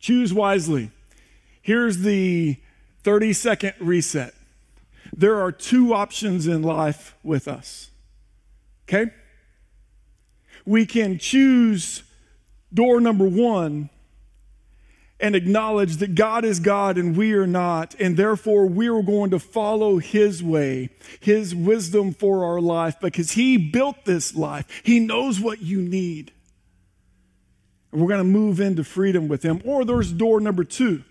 Choose wisely. Here's the 30-second reset. There are two options in life with us. Okay? We can choose door number one and acknowledge that God is God and we are not, and therefore we are going to follow His way, His wisdom for our life, because He built this life. He knows what you need. And we're going to move into freedom with Him. Or there's door number two.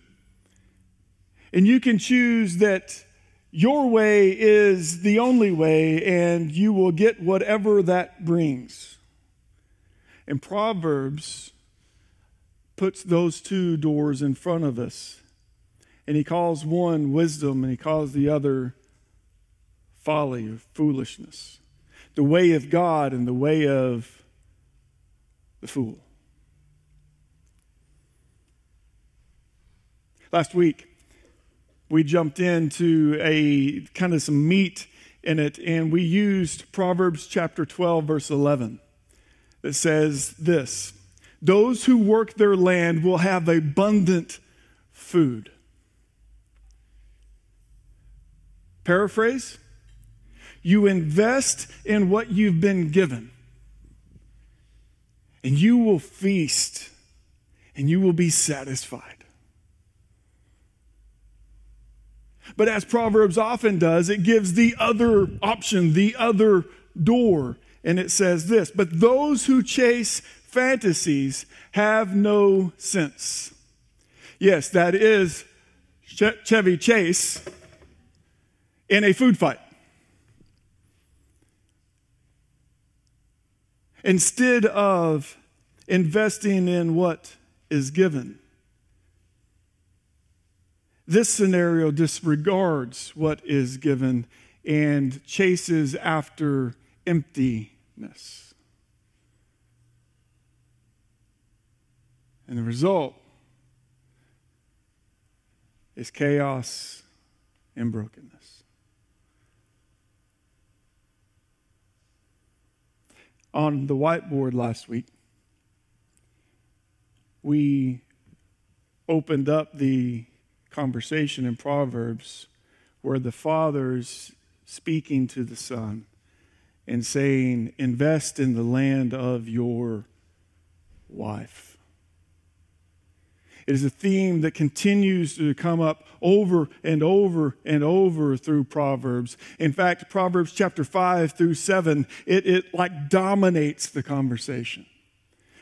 And you can choose that your way is the only way, and you will get whatever that brings. And Proverbs puts those two doors in front of us. And he calls one wisdom, and he calls the other folly or foolishness. The way of God and the way of the fool. Last week, we jumped into a kind of some meat in it, and we used Proverbs chapter 12, verse 11. That says this: those who work their land will have abundant food. Paraphrase: you invest in what you've been given, and you will feast, and you will be satisfied. But as Proverbs often does, it gives the other option, the other door. And it says this: but those who chase fantasies have no sense. Yes, that is Chevy Chase in a food fight. Instead of investing in what is given, this scenario disregards what is given and chases after emptiness. And the result is chaos and brokenness. On the whiteboard last week, we opened up the conversation in Proverbs where the father's speaking to the son and saying, invest in the land of your wife. It is a theme that continues to come up over and over and over through Proverbs. In fact, Proverbs chapter 5 through 7, it like dominates the conversation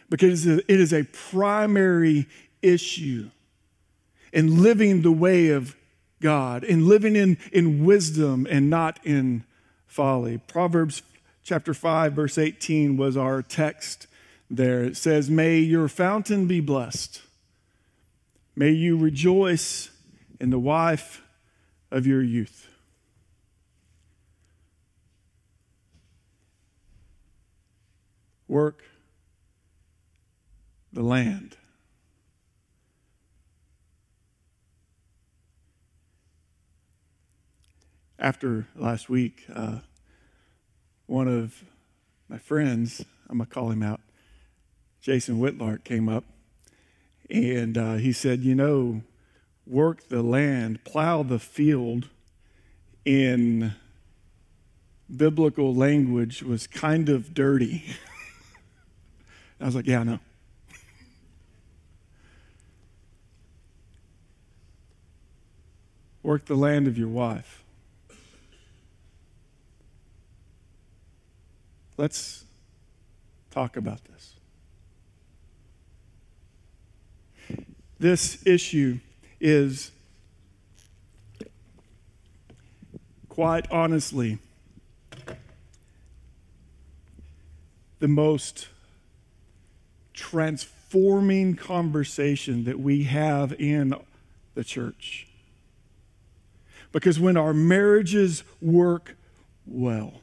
because it is a primary issue in living the way of God, in living in wisdom and not in folly. Proverbs chapter 5, verse 18 was our text there. It says, may your fountain be blessed. May you rejoice in the wife of your youth. Work the land. After last week, one of my friends, I'm going to call him out, Jason Whitlark, came up and he said, work the land, plow the field in biblical language was kind of dirty. I was like, yeah, I know. Work the land of your wife. Let's talk about this. This issue is, quite honestly, the most transforming conversation that we have in the church. Because when our marriages work well,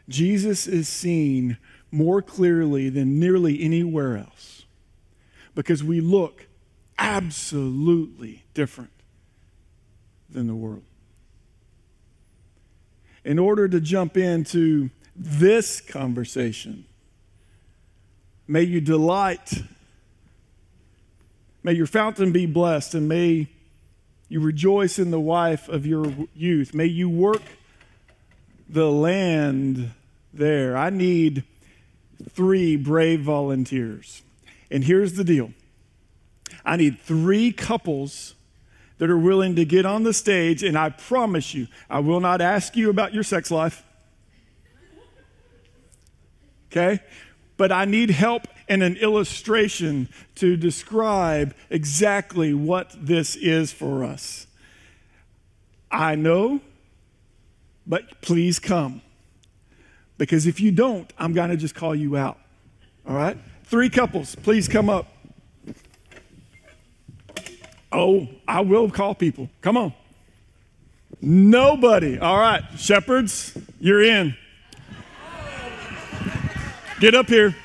Jesus is seen more clearly than nearly anywhere else because we look absolutely different than the world. In order to jump into this conversation, may you delight May your fountain be blessed, and may you rejoice in the wife of your youth. May you work the land there. I need 3 brave volunteers. And here's the deal. I need 3 couples that are willing to get on the stage, and I promise you, I will not ask you about your sex life. Okay? But I need help and an illustration to describe exactly what this is for us. I know, but please come. Because if you don't, I'm going to just call you out. All right? 3 couples, please come up. Oh, I will call people. Come on. Nobody. All right, shepherds, you're in. Get up here.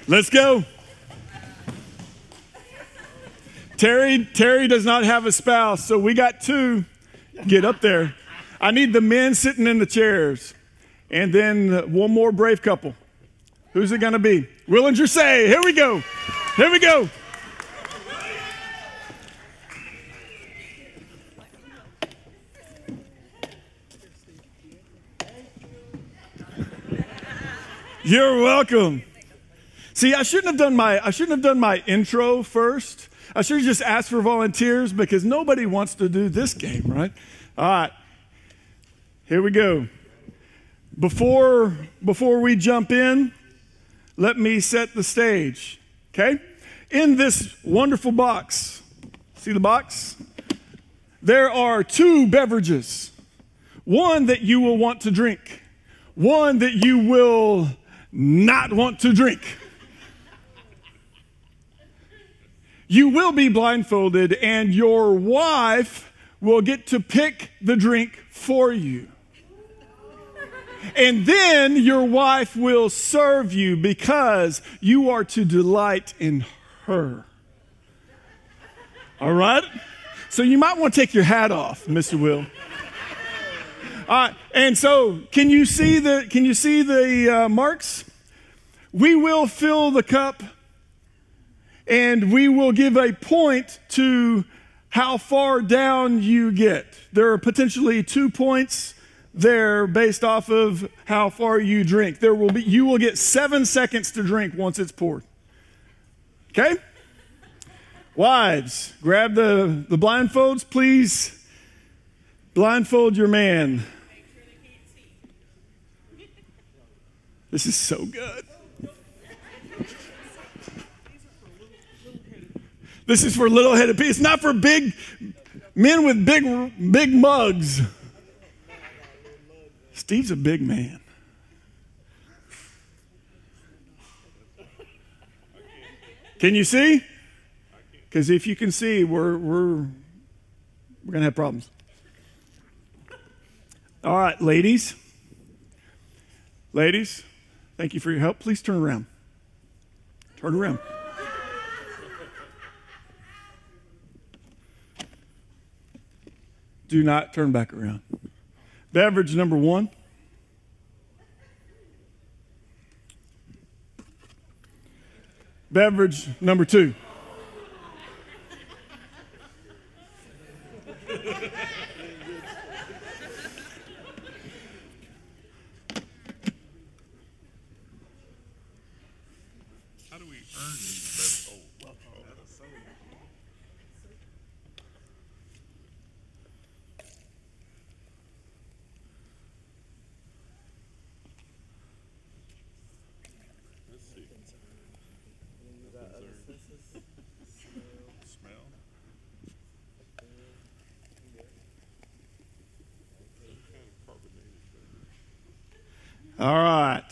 Let's go. Terry does not have a spouse, so we got 2. Get up there. I need the men sitting in the chairs. And then one more brave couple. Who's it going to be? Willinger say. Here we go. Here we go. You're welcome. See, I shouldn't have done my intro first. I should have just asked for volunteers because nobody wants to do this game, right? All right. Here we go. Before we jump in, let me set the stage. Okay? In this wonderful box, see the box? There are 2 beverages. One that you will want to drink. One that you will not want to drink. You will be blindfolded, and your wife will get to pick the drink for you. And then your wife will serve you because you are to delight in her. All right? So you might want to take your hat off, Mr. Will. All right, and so can you see the marks? We will fill the cup, and we will give a point to how far down you get. There are potentially 2 points there based off of how far you drink. You will get 7 seconds to drink once it's poured. Okay? Wives, grab the blindfolds, please. Blindfold your man. This is so good. This is for little-headed people. It's not for big men with big mugs. Steve's a big man. Can you see? Because if you can see, we're going to have problems. All right, ladies. Ladies, thank you for your help. Please turn around. Turn around. Do not turn back around. Beverage number 1. Beverage number 2. How do we earn these? Let's see. Smell. All right.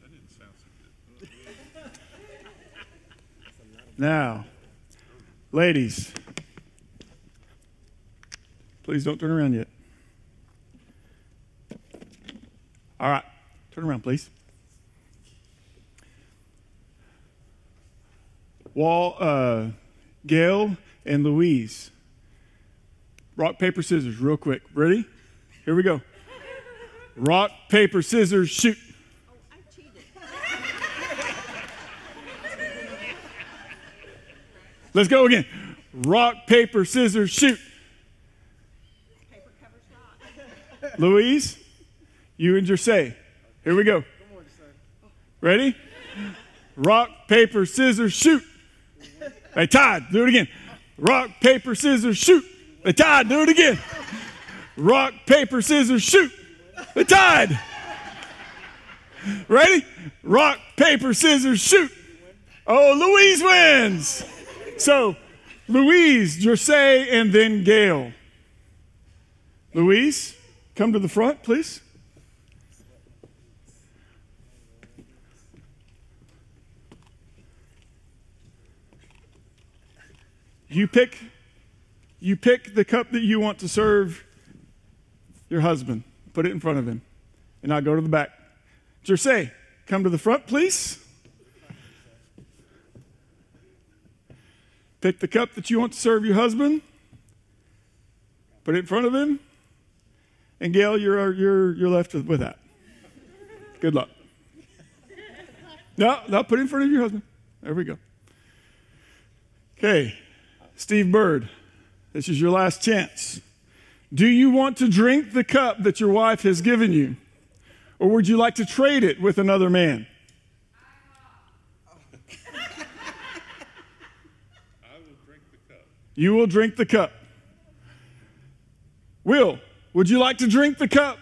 That didn't sound so good. Now, ladies, please don't turn around yet. All right, turn around, please. Gail and Louise. Rock, paper, scissors, real quick. Ready? Here we go. Rock, paper, scissors, shoot. Oh, I cheated. Let's go again. Rock, paper, scissors, shoot. Paper covers rock. Louise, you and Jersey. Here we go. Ready? Rock, paper, scissors, shoot. They tied. Do it again. Rock, paper, scissors, shoot. They tied. Do it again. Rock, paper, scissors, shoot. They tied. Ready? Rock, paper, scissors, shoot. Oh, Louise wins. So, Louise, Jersey, and then Gail. Louise, come to the front, please. You pick the cup that you want to serve your husband. Put it in front of him. And I'll go to the back. Jersey, come to the front, please. Pick the cup that you want to serve your husband. Put it in front of him. And Gail, you're left with that. Good luck. No, put it in front of your husband. There we go. Okay. Steve Bird, this is your last chance. Do you want to drink the cup that your wife has given you? Or would you like to trade it with another man? I will drink the cup. You will drink the cup. Will, would you like to drink the cup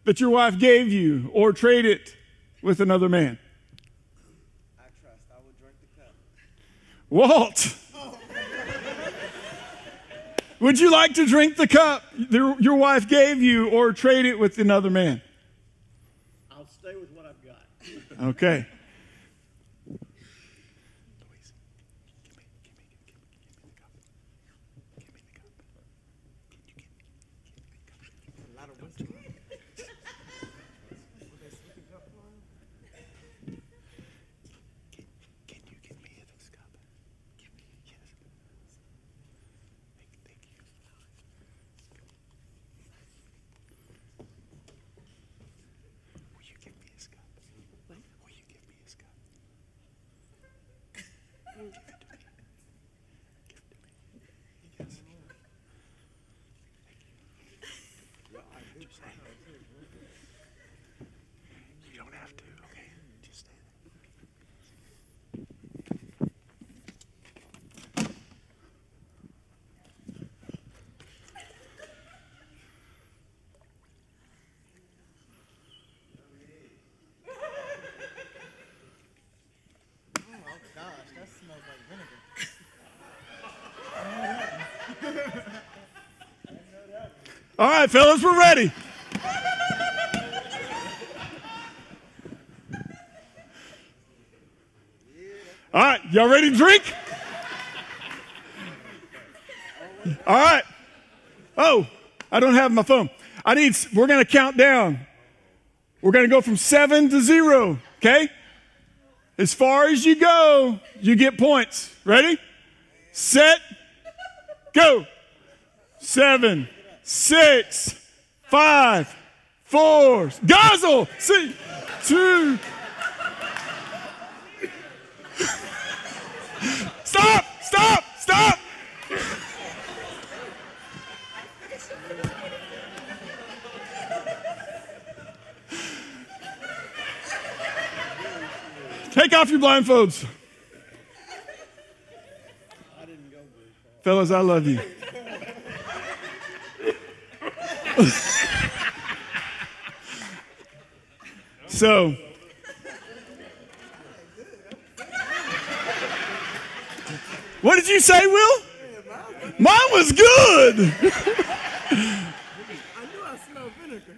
that your wife gave you or trade it with another man? I trust. I will drink the cup. Walt, would you like to drink the cup your wife gave you or trade it with another man? I'll stay with what I've got. Okay. You don't have to, okay? Just stay Oh gosh, that smells like vinegar. All right, fellas, we're ready. All right, y'all ready to drink? All right. Oh, I don't have my phone. We're going to count down. We're going to go from 7 to 0, okay? As far as you go, you get points. Ready? Set, go. 7, 6, 5, 4, guzzle, 6, 2. Stop! Stop! Stop! Take off your blindfolds. Fellas, I love you. So, what did you say, Will? Mine was good. I knew I smelled vinegar.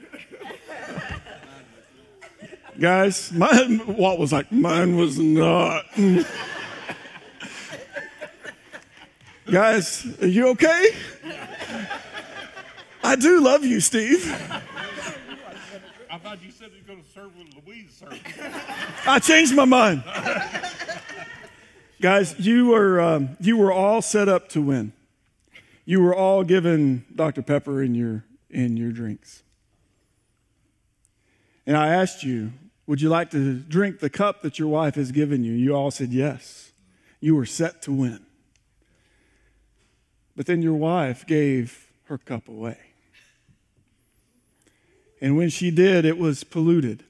Guys, Walt was like, mine was not. Guys, are you okay? I do love you, Steve. I thought you said you were going to serve with Louise service. I changed my mind. Guys, you were all set up to win. You were all given Dr. Pepper in your drinks. and I asked you, would you like to drink the cup that your wife has given you? You all said yes. You were set to win. But then your wife gave her cup away. And when she did, it was polluted.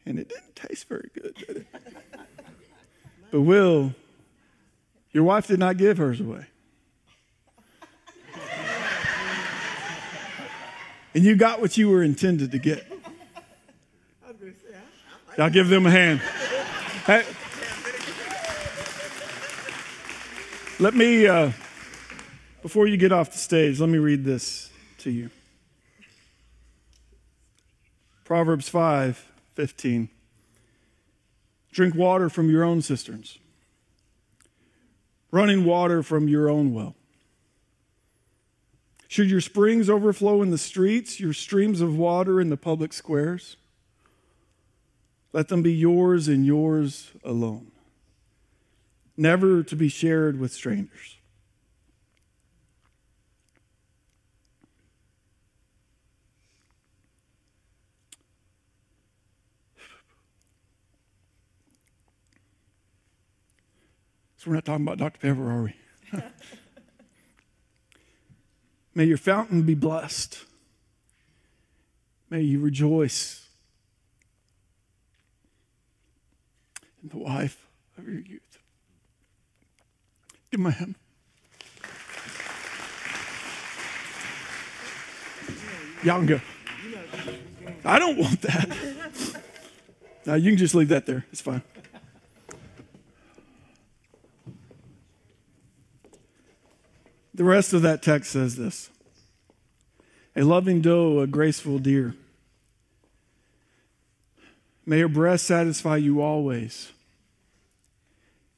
And it didn't taste very good, did it? But Will, your wife did not give hers away. And you got what you were intended to get. I'll give them a hand. Hey, let me, before you get off the stage, let me read this to you. Proverbs 5:15. Drink water from your own cisterns, running water from your own well. Should your springs overflow in the streets, your streams of water in the public squares? Let them be yours and yours alone, never to be shared with strangers. So we're not talking about Dr. Pepper, are we? May your fountain be blessed. May you rejoice in the wife of your youth. Give him a hand. Y'all can go. I don't want that. No, you can just leave that there. It's fine. The rest of that text says this: a loving doe, a graceful deer. May her breast satisfy you always.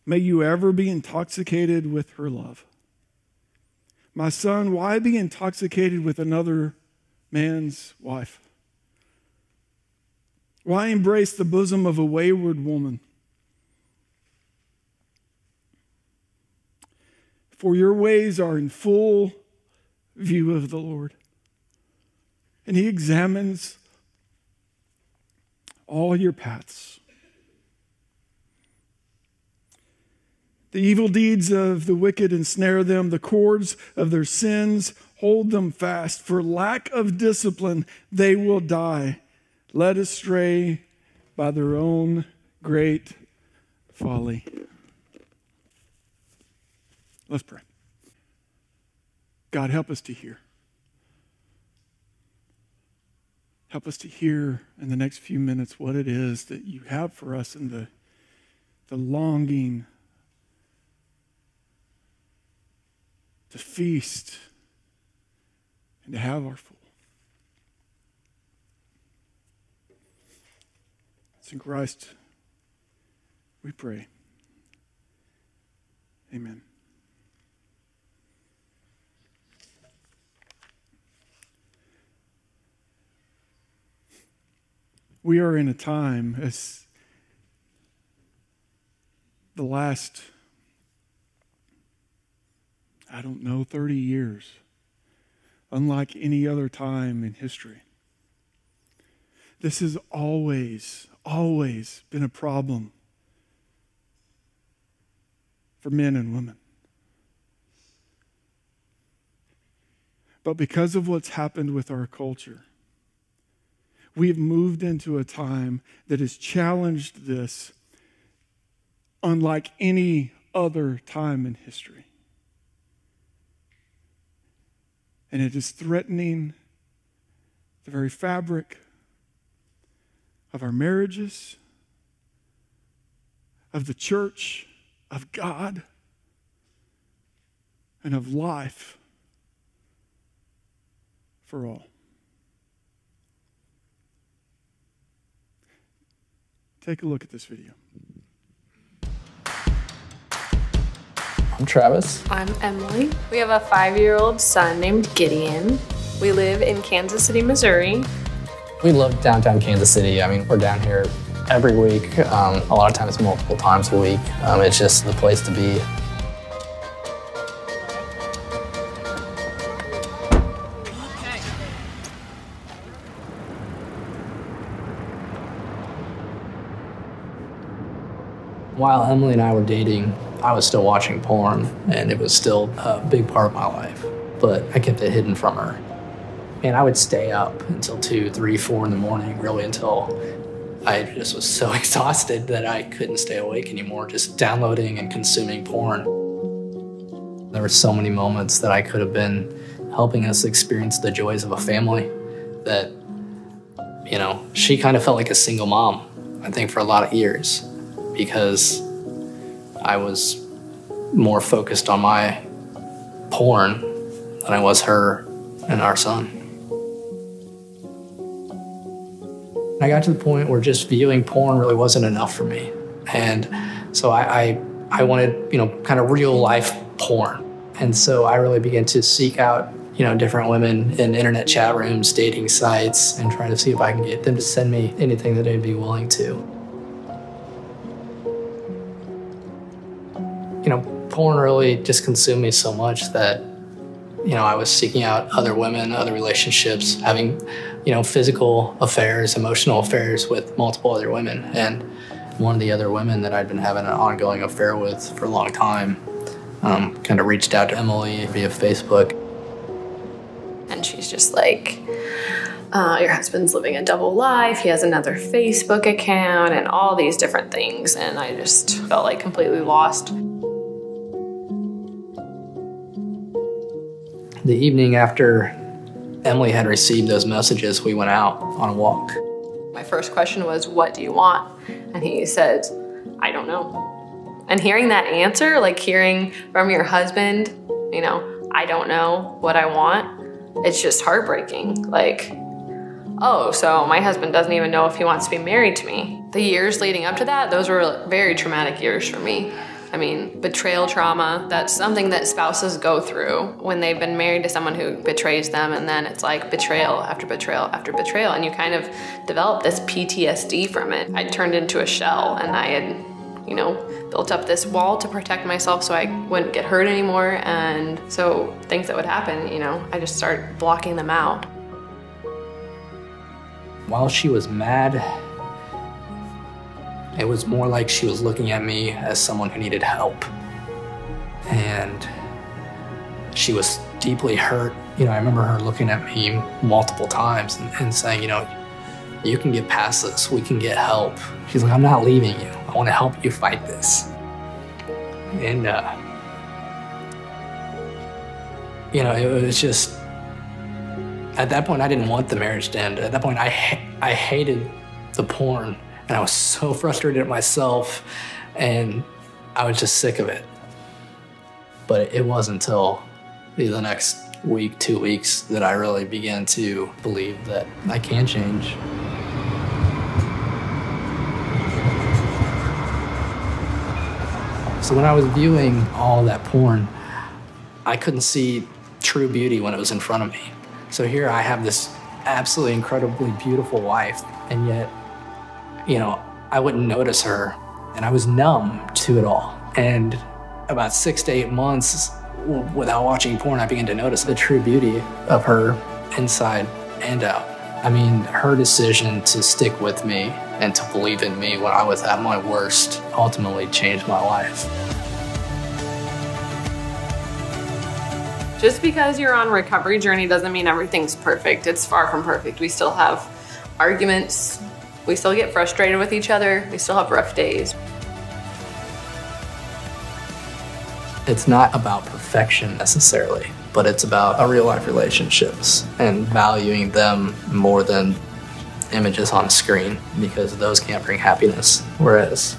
May you ever be intoxicated with her love. My son, why be intoxicated with another man's wife? Why embrace the bosom of a wayward woman? For your ways are in full view of the Lord, and he examines all your paths. The evil deeds of the wicked ensnare them. The cords of their sins hold them fast. For lack of discipline, they will die, led astray by their own great folly. Let's pray. God, help us to hear. Help us to hear in the next few minutes what it is that you have for us and the longing to feast and to have our full. It's in Christ we pray. Amen. We are in a time, as the last, 30 years, unlike any other time in history. This has always been a problem for men and women. But because of what's happened with our culture, we have moved into a time that has challenged this unlike any other time in history. And it is threatening the very fabric of our marriages, of the church, of God, and of life for all. Take a look at this video. I'm Travis. I'm Emily. We have a 5-year-old son named Gideon. We live in Kansas City, Missouri. We love downtown Kansas City. I mean, we're down here every week, a lot of times multiple times a week. It's just the place to be. While Emily and I were dating, I was still watching porn, and it was still a big part of my life, but I kept it hidden from her. And I would stay up until 2, 3, 4 in the morning, really until I just was so exhausted that I couldn't stay awake anymore, just downloading and consuming porn. There were so many moments that I could have been helping us experience the joys of a family that, you know, she kind of felt like a single mom, I think, for a lot of years, because I was more focused on my porn than I was her and our son. I got to the point where just viewing porn really wasn't enough for me. And so I wanted, you know, kind of real life porn. And so I really began to seek out, you know, different women in internet chat rooms, dating sites, and try to see if I can get them to send me anything that they'd be willing to. You know, porn really just consumed me so much that, you know, I was seeking out other women, other relationships, having, you know, physical affairs, emotional affairs with multiple other women. And one of the other women that I'd been having an ongoing affair with for a long time kind of reached out to Emily via Facebook. And she's just like, your husband's living a double life. He has another Facebook account and all these different things. And I just felt like completely lost. The evening after Emily had received those messages, we went out on a walk. My first question was, what do you want? And he said, I don't know. And hearing that answer, like hearing from your husband, you know, I don't know what I want, it's just heartbreaking. Like, oh, so my husband doesn't even know if he wants to be married to me. The years leading up to that, those were very traumatic years for me. I mean, betrayal trauma, that's something that spouses go through when they've been married to someone who betrays them, and then it's like betrayal after betrayal after betrayal, and you kind of develop this PTSD from it. I turned into a shell, and I had, you know, built up this wall to protect myself so I wouldn't get hurt anymore, and so things that would happen, you know, I just started blocking them out. While she was mad, it was more like she was looking at me as someone who needed help. And she was deeply hurt. You know, I remember her looking at me multiple times and saying, you know, you can get past this, we can get help. She's like, I'm not leaving you. I want to help you fight this. And, you know, it was just, at that point, I didn't want the marriage to end. At that point, I hated the porn. And I was so frustrated at myself, and I was just sick of it. But it wasn't until the next week, 2 weeks, that I really began to believe that I can change. So when I was viewing all that porn, I couldn't see true beauty when it was in front of me. So here I have this absolutely incredibly beautiful wife, and yet, you know, I wouldn't notice her, and I was numb to it all. And about 6 to 8 months without watching porn, I began to notice the true beauty of her inside and out. I mean, her decision to stick with me and to believe in me when I was at my worst ultimately changed my life. Just because you're on a recovery journey doesn't mean everything's perfect. It's far from perfect. We still have arguments. We still get frustrated with each other. We still have rough days. It's not about perfection necessarily, but it's about real life relationships and valuing them more than images on a screen, because those can't bring happiness. Whereas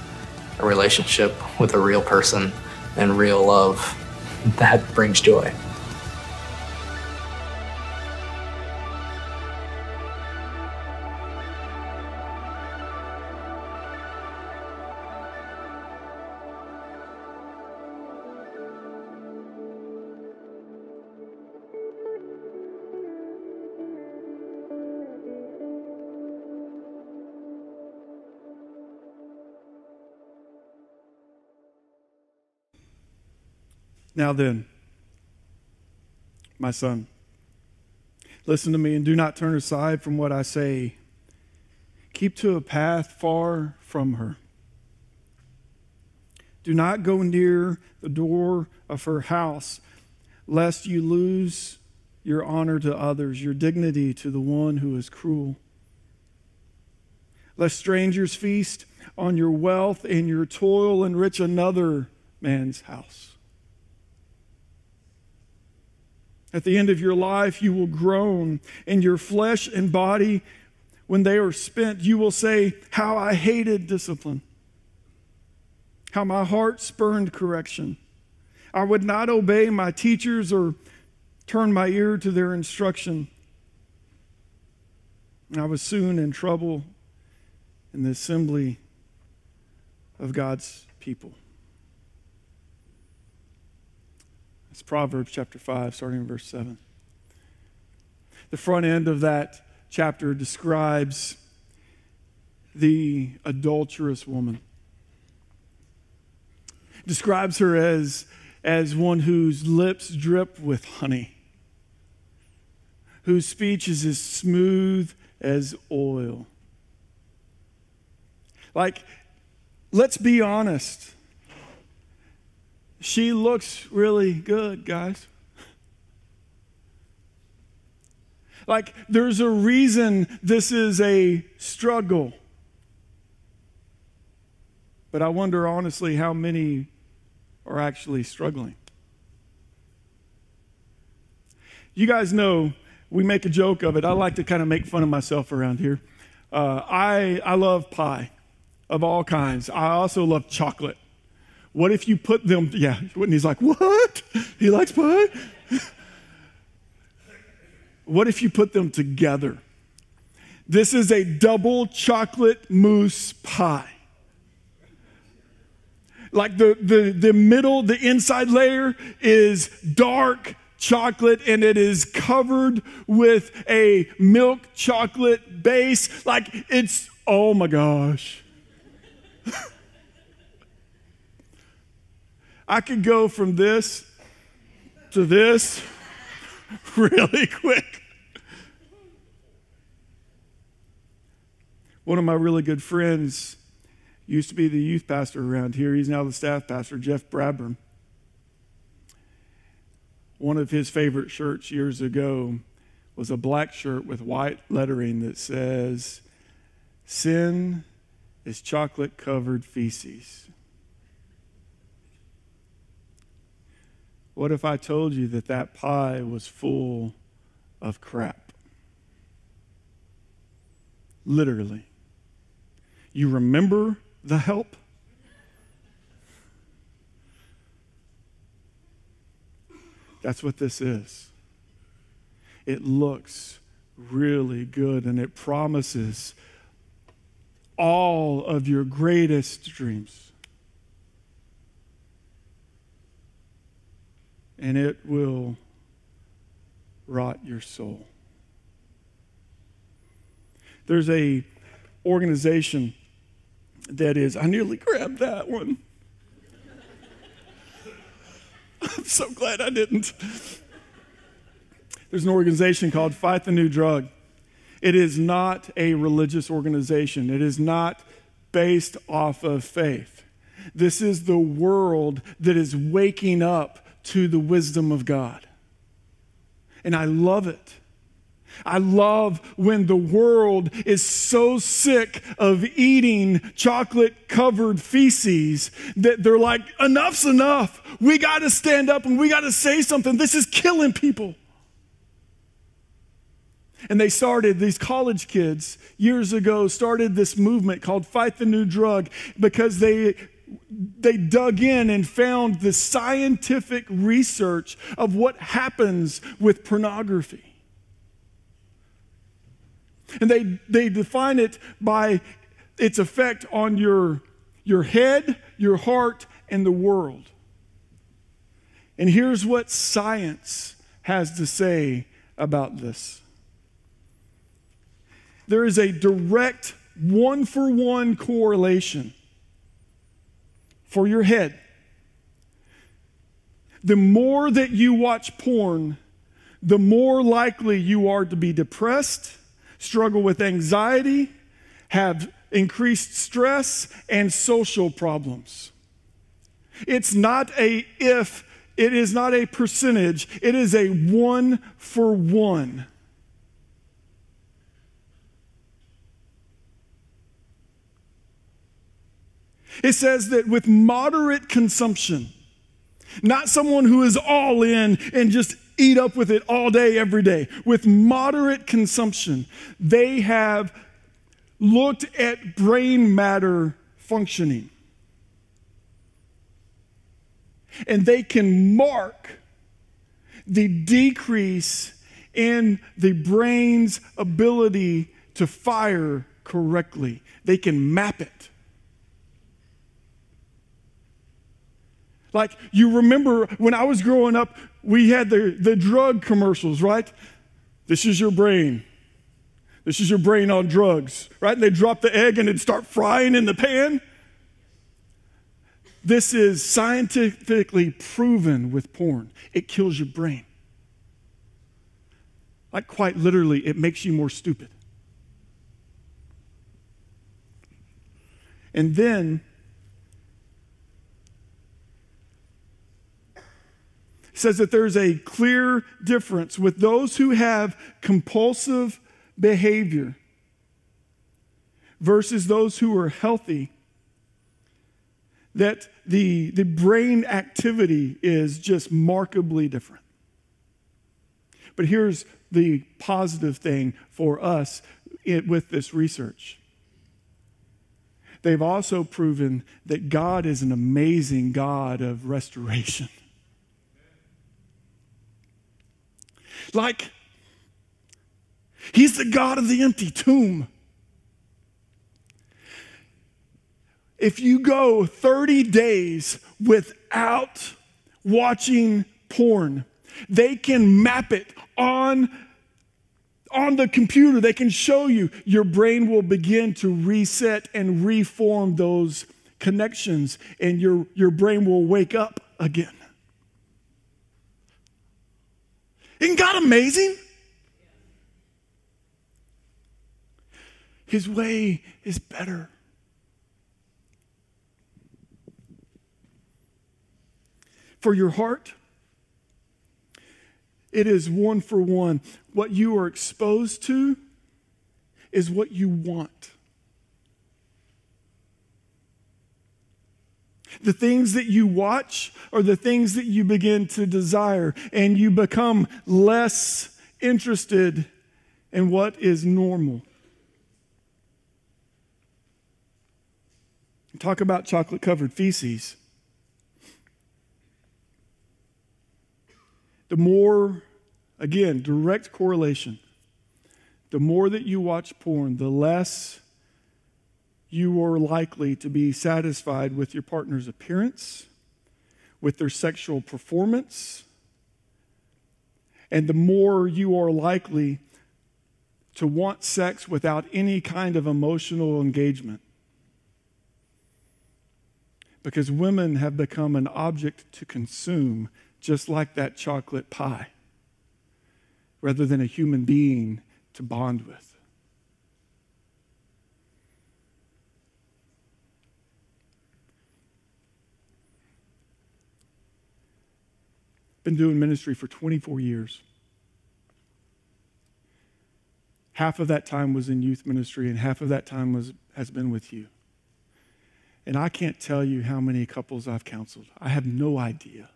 a relationship with a real person and real love, that brings joy. Now then, my son, listen to me and do not turn aside from what I say. Keep to a path far from her. Do not go near the door of her house, lest you lose your honor to others, your dignity to the one who is cruel. Lest strangers feast on your wealth and your toil enrich another man's house. At the end of your life, you will groan, and your flesh and body, when they are spent, you will say, how I hated discipline, how my heart spurned correction. I would not obey my teachers or turn my ear to their instruction. I was soon in trouble in the assembly of God's people. It's Proverbs chapter 5, starting in verse 7. The front end of that chapter describes the adulterous woman. Describes her as one whose lips drip with honey, whose speech is as smooth as oil. Like, let's be honest. She looks really good, guys. Like, there's a reason this is a struggle. But I wonder, honestly, how many are actually struggling. You guys know, we make a joke of it. I like to kind of make fun of myself around here. I love pie of all kinds. I also love chocolate. What if you put them, and he's like, what? He likes pie? What if you put them together? This is a double chocolate mousse pie. Like the middle, the inside layer is dark chocolate and it is covered with a milk chocolate base. Like it's, oh my gosh. I could go from this to this really quick. One of my really good friends used to be the youth pastor around here. He's now the staff pastor, Jeff Bradburn. One of his favorite shirts years ago was a black shirt with white lettering that says, "Sin is chocolate-covered feces." What if I told you that that pie was full of crap? Literally. You remember the help? That's what this is. It looks really good and it promises all of your greatest dreams. And it will rot your soul. There's a organization that is, I nearly grabbed that one. I'm so glad I didn't. There's an organization called Fight the New Drug. It is not a religious organization. It is not based off of faith. This is the world that is waking up to the wisdom of God. And I love it. I love when the world is so sick of eating chocolate-covered feces that they're like, enough's enough. We got to stand up and we got to say something. This is killing people. And they started, these college kids years ago started this movement called Fight the New Drug because they dug in and found the scientific research of what happens with pornography. And they define it by its effect on your head, your heart, and the world. And here's what science has to say about this. There is a direct one-for-one correlation for your head. The more that you watch porn, the more likely you are to be depressed, struggle with anxiety, have increased stress, and social problems. It's not a if, it is not a percentage, it is a 1-for-1. It says that with moderate consumption, not someone who is all in and just eat up with it all day, every day. With moderate consumption, they have looked at brain matter functioning. And they can mark the decrease in the brain's ability to fire correctly. They can map it. Like, you remember when I was growing up, we had the drug commercials, right? This is your brain. This is your brain on drugs, right? And they drop the egg and it'd start frying in the pan. This is scientifically proven with porn. It kills your brain. Like, quite literally, it makes you more stupid. And then says that there's a clear difference with those who have compulsive behavior versus those who are healthy, that the brain activity is just markedly different. But here's the positive thing for us with this research. They've also proven that God is an amazing God of restoration. Like, he's the God of the empty tomb. If you go 30 days without watching porn, they can map it on the computer. They can show you. Your brain will begin to reset and reform those connections, and your brain will wake up again. Isn't God amazing? His way is better. For your heart, it is 1-for-1. What you are exposed to is what you want. The things that you watch are the things that you begin to desire, and you become less interested in what is normal. Talk about chocolate-covered feces. The more, again, direct correlation. The more that you watch porn, the less you are likely to be satisfied with your partner's appearance, with their sexual performance, and the more you are likely to want sex without any kind of emotional engagement. Because women have become an object to consume, just like that chocolate pie, rather than a human being to bond with. Been doing ministry for 24 years. Half of that time was in youth ministry, and half of that time has been with you. And I can't tell you how many couples I've counseled. I have no idea.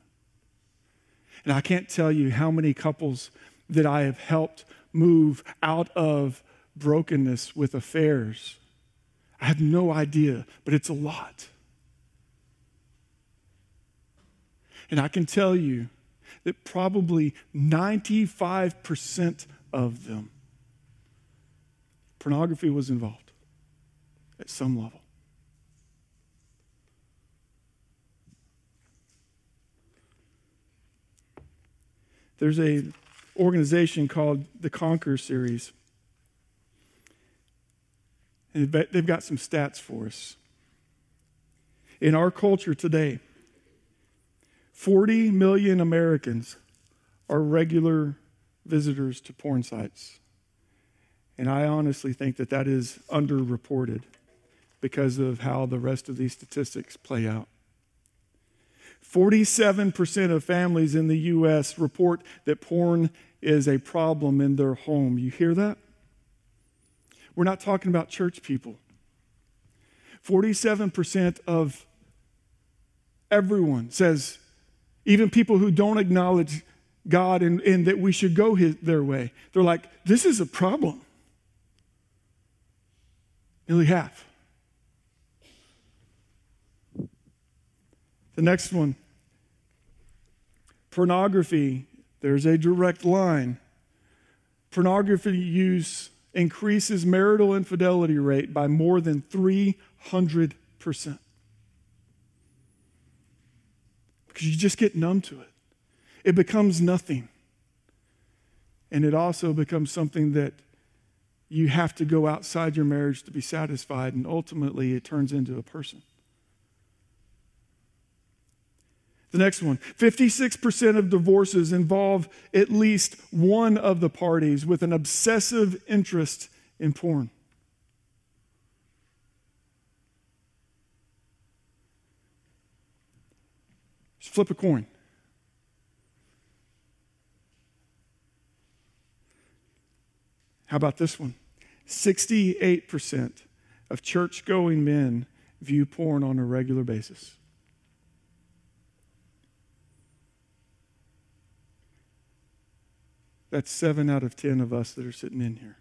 And I can't tell you how many couples that I have helped move out of brokenness with affairs. I have no idea, but it's a lot. And I can tell you that probably 95% of them, pornography was involved at some level. There's an organization called the Conquer Series. And they've got some stats for us. In our culture today, 40 million Americans are regular visitors to porn sites. And I honestly think that that is underreported because of how the rest of these statistics play out. 47% of families in the U.S. report that porn is a problem in their home. You hear that? We're not talking about church people. 47% of everyone says, even people who don't acknowledge God and that we should go their way, they're like, this is a problem. Nearly half. The next one, pornography. There's a direct line. Pornography use increases marital infidelity rate by more than 300%. Because you just get numb to it. It becomes nothing. And it also becomes something that you have to go outside your marriage to be satisfied, and ultimately it turns into a person. The next one, 56% of divorces involve at least one of the parties with an obsessive interest in porn. Just flip a coin. How about this one? 68% of church-going men view porn on a regular basis. That's 7 out of 10 of us that are sitting in here.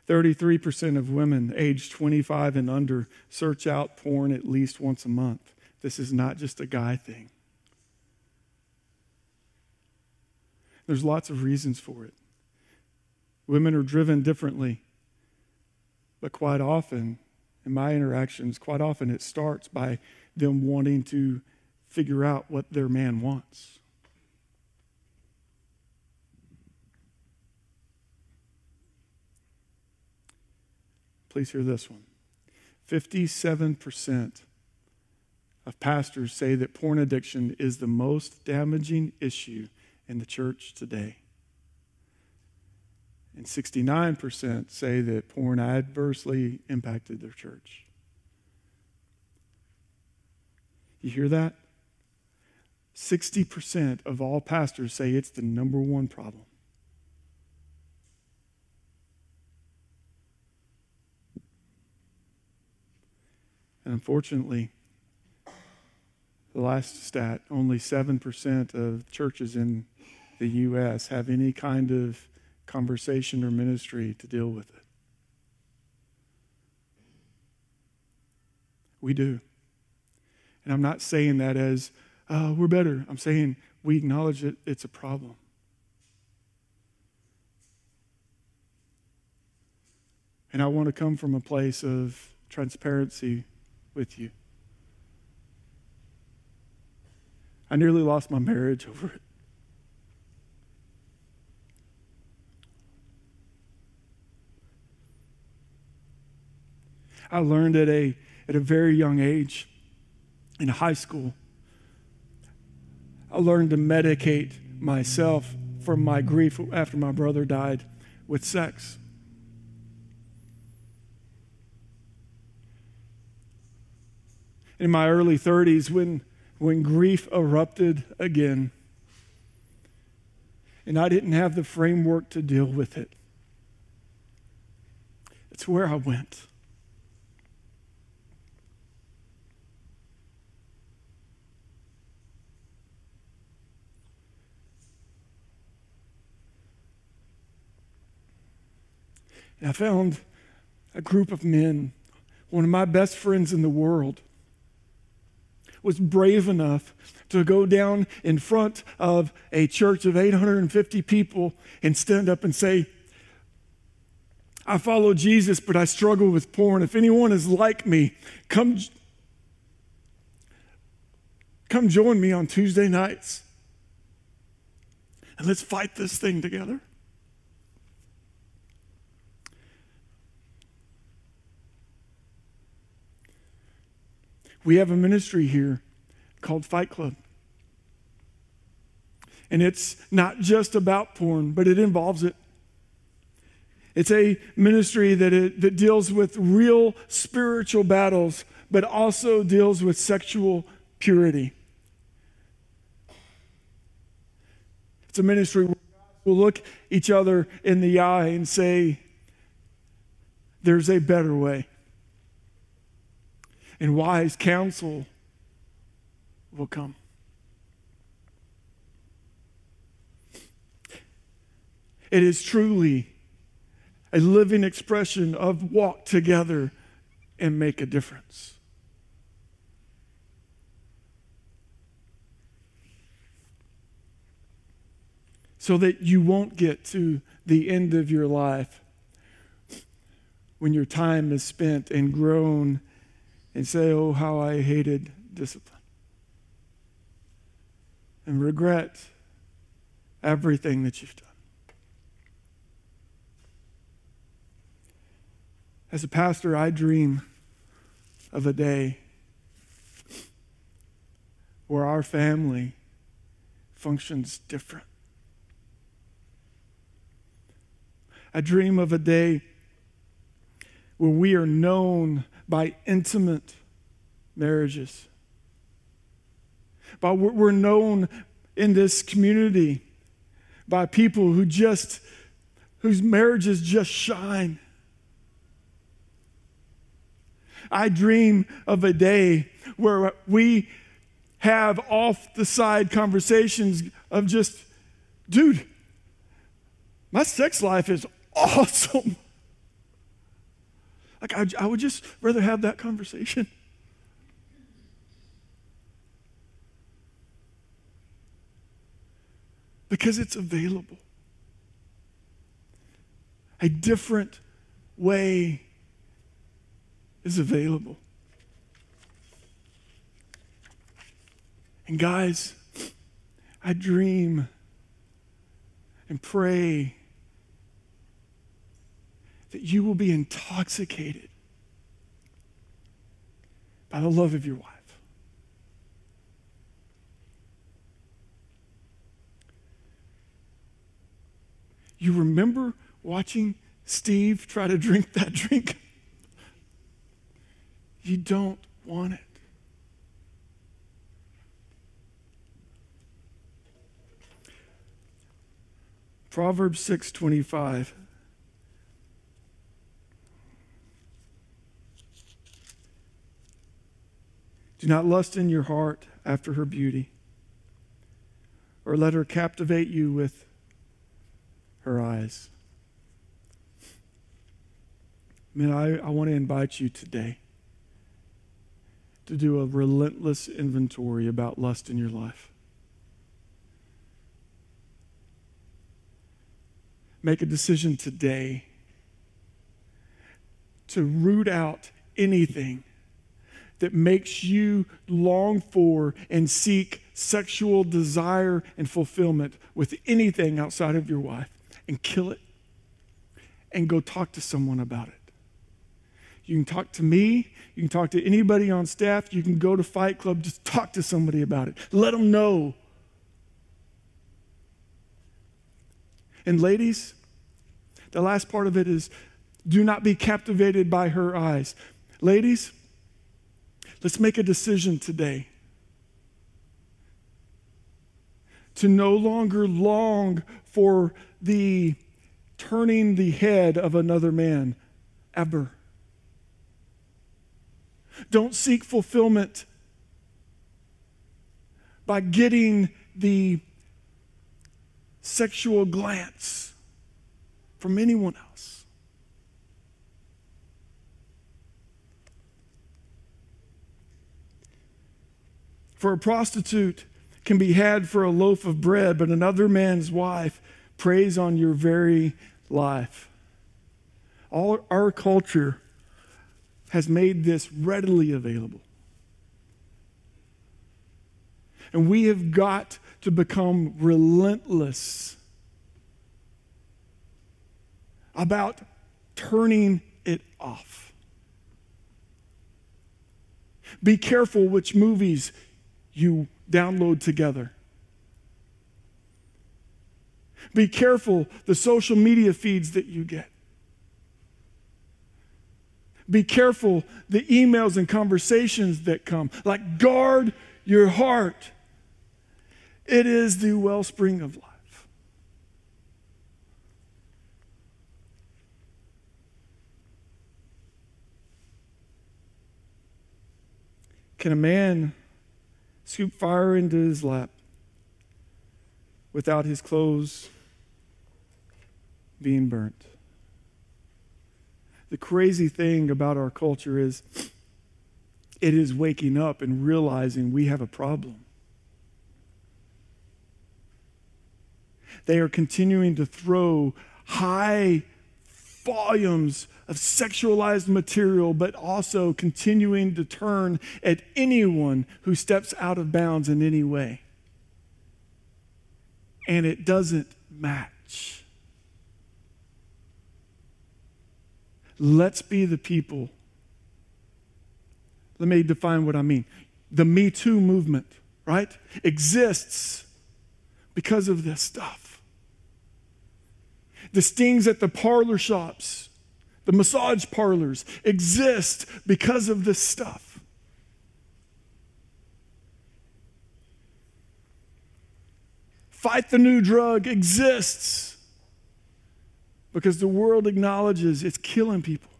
"33% of women aged 25 and under search out porn at least once a month. This is not just a guy thing. There's lots of reasons for it. Women are driven differently, but quite often, in my interactions, quite often it starts by them wanting to figure out what their man wants. Please hear this one. 57% of pastors say that porn addiction is the most damaging issue in the church today. And 69% say that porn adversely impacted their church. You hear that? 60% of all pastors say it's the number one problem. And unfortunately, the last stat, only 7% of churches in the U.S. have any kind of conversation or ministry to deal with it. We do. And I'm not saying that as, we're better. I'm saying we acknowledge that it's a problem. And I want to come from a place of transparency with you. I nearly lost my marriage over it. I learned at a very young age, in high school, I learned to medicate myself from my grief after my brother died with sex. In my early 30s, when grief erupted again, and I didn't have the framework to deal with it, it's where I went. And I found a group of men. One of my best friends in the world was brave enough to go down in front of a church of 850 people and stand up and say, I follow Jesus, but I struggle with porn. If anyone is like me, come join me on Tuesday nights. And let's fight this thing together. We have a ministry here called Fight Club. And it's not just about porn, but it involves it. It's a ministry that deals with real spiritual battles, but also deals with sexual purity. It's a ministry where we'll look each other in the eye and say, there's a better way. And wise counsel will come. It is truly a living expression of walk together and make a difference. So that you won't get to the end of your life when your time is spent and grown and say, oh, how I hated discipline. And regret everything that you've done. As a pastor, I dream of a day where our family functions different. I dream of a day where we are known by intimate marriages. But we're known in this community by people whose marriages just shine. I dream of a day where we have off the side conversations of just, dude, my sex life is awesome. Like, I would just rather have that conversation. Because it's available. A different way is available. And guys, I dream and pray that you will be intoxicated by the love of your wife. You remember watching Steve try to drink that drink? You don't want it. Proverbs 6:25. Do not lust in your heart after her beauty, or let her captivate you with her eyes. Man, I want to invite you today to do a relentless inventory about lust in your life. Make a decision today to root out anything that makes you long for and seek sexual desire and fulfillment with anything outside of your wife, and kill it and go talk to someone about it. You can talk to me, you can talk to anybody on staff, you can go to Fight Club, just talk to somebody about it. Let them know. And ladies, the last part of it is, do not be captivated by her eyes. Ladies, let's make a decision today to no longer long for the turning the head of another man, ever. Don't seek fulfillment by getting the sexual glance from anyone else. For a prostitute can be had for a loaf of bread, but another man's wife preys on your very life. All our culture has made this readily available. And we have got to become relentless about turning it off. Be careful which movies you download together. Be careful the social media feeds that you get. Be careful the emails and conversations that come. Like, guard your heart. It is the wellspring of life. Can a man scoop fire into his lap without his clothes being burnt? The crazy thing about our culture is it is waking up and realizing we have a problem. They are continuing to throw high volumes of sexualized material, but also continuing to turn at anyone who steps out of bounds in any way. And it doesn't match. Let's be the people. Let me define what I mean. The Me Too movement, right, exists because of this stuff. The stings at the parlor shops, the massage parlors exist because of this stuff. Fight the New Drug exists because the world acknowledges it's killing people.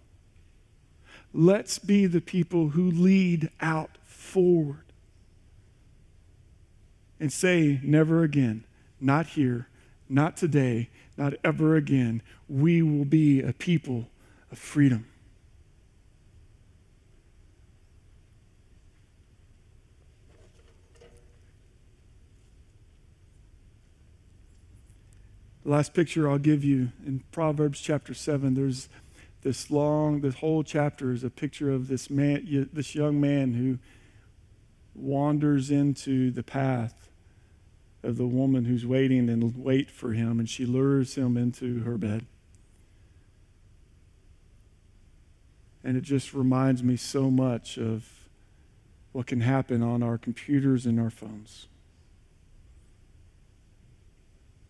Let's be the people who lead out forward and say, never again, not here, not today, not ever again. We will be a people of freedom. The last picture I'll give you in Proverbs chapter 7, there's this whole chapter is a picture of this young man who wanders into the path of the woman who's waiting and wait for him, and she lures him into her bed. And it just reminds me so much of what can happen on our computers and our phones.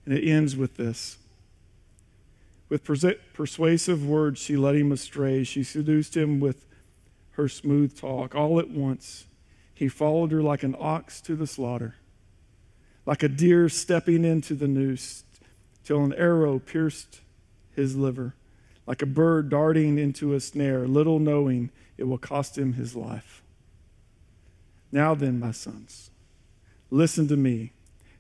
And it ends with this. With persuasive words, she led him astray. She seduced him with her smooth talk. All at once, he followed her like an ox to the slaughter, like a deer stepping into the noose, till an arrow pierced his liver, like a bird darting into a snare, little knowing it will cost him his life. Now then, my sons, listen to me.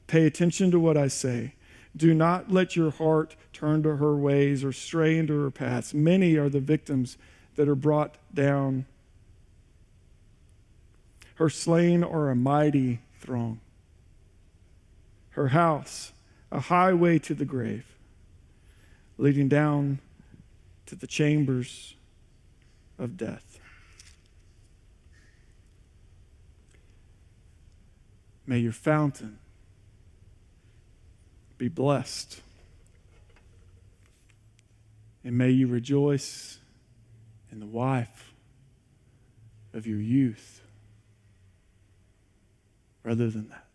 Pay attention to what I say. Do not let your heart turn to her ways or stray into her paths. Many are the victims that are brought down. Her slain are a mighty throng. Her house, a highway to the grave, leading down to the chambers of death. May your fountain be blessed, and may you rejoice in the wife of your youth rather than that.